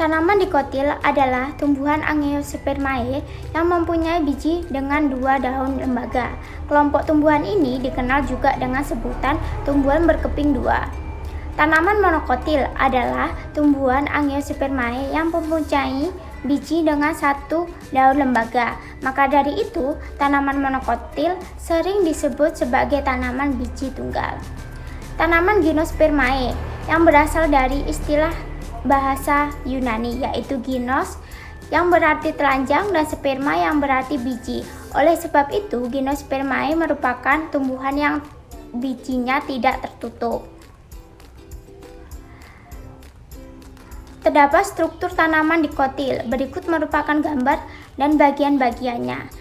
Tanaman dikotil adalah tumbuhan Angiospermae yang mempunyai biji dengan 2 daun lembaga. Kelompok tumbuhan ini dikenal juga dengan sebutan tumbuhan berkeping 2. Tanaman monokotil adalah tumbuhan Angiospermae yang mempunyai biji dengan 1 daun lembaga. Maka dari itu, tanaman monokotil sering disebut sebagai tanaman biji tunggal. Tanaman Gymnospermae yang berasal dari istilah bahasa Yunani yaitu ginos yang berarti telanjang dan sperma yang berarti biji. Oleh sebab itu, Gymnospermae merupakan tumbuhan yang bijinya tidak tertutup. Terdapat struktur tanaman dikotil. Berikut merupakan gambar dan bagian-bagiannya.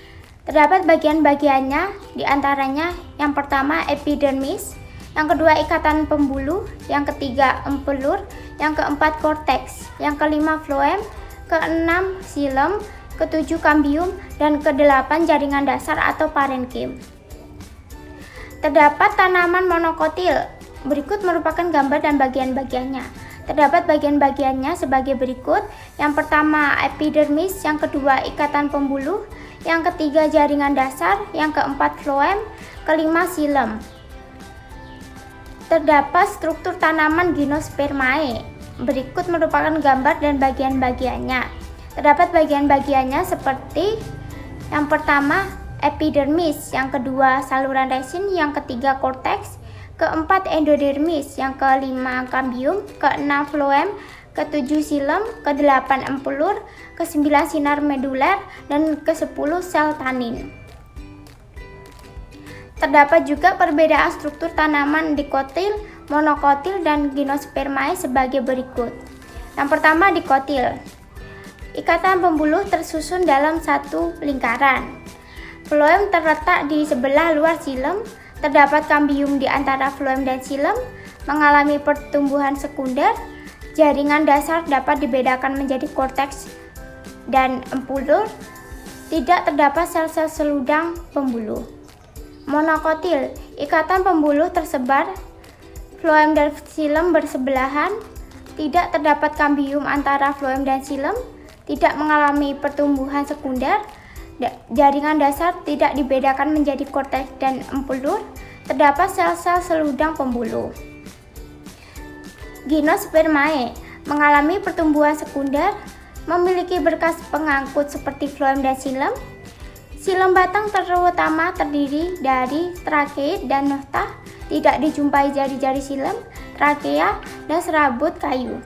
Terdapat bagian-bagiannya diantaranya yang pertama epidermis, yang kedua ikatan pembuluh, yang ketiga empelur, yang keempat korteks, yang kelima floem, keenam xilem, ketujuh kambium, dan kedelapan jaringan dasar atau parenkim. Terdapat tanaman monokotil. Berikut merupakan gambar dan bagian-bagiannya. Terdapat bagian-bagiannya sebagai berikut. Yang pertama epidermis, yang kedua ikatan pembuluh, yang ketiga jaringan dasar, yang keempat floem, kelima xilem. Terdapat struktur tanaman Gymnospermae. Berikut merupakan gambar dan bagian-bagiannya. Terdapat bagian-bagiannya seperti yang pertama epidermis, yang kedua saluran resin, yang ketiga korteks, keempat endodermis, yang kelima kambium, keenam floem, ketujuh xilem, kedelapan empelur, kesembilan sinar meduler, dan kesepuluh sel tanin. Terdapat juga perbedaan struktur tanaman dikotil, monokotil, dan Gymnospermae sebagai berikut. Yang pertama dikotil. Ikatan pembuluh tersusun dalam satu lingkaran. Floem terletak di sebelah luar xilem. Terdapat kambium di antara floem dan xilem, mengalami pertumbuhan sekunder. Jaringan dasar dapat dibedakan menjadi korteks dan empulur. Tidak terdapat sel-sel seludang pembuluh. Monokotil, ikatan pembuluh tersebar, floem dan xilem bersebelahan, tidak terdapat kambium antara floem dan xilem, tidak mengalami pertumbuhan sekunder, jaringan dasar tidak dibedakan menjadi korteks dan empulur, terdapat sel-sel seludang pembuluh. Gymnospermae mengalami pertumbuhan sekunder, memiliki berkas pengangkut seperti floem dan xilem. Xilem batang terutama terdiri dari trakeid dan nohtah, tidak dijumpai jari-jari xilem, trakea, dan serabut kayu.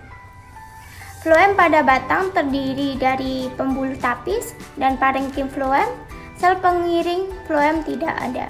Floem pada batang terdiri dari pembuluh tapis dan parenkim floem, sel pengiring floem tidak ada.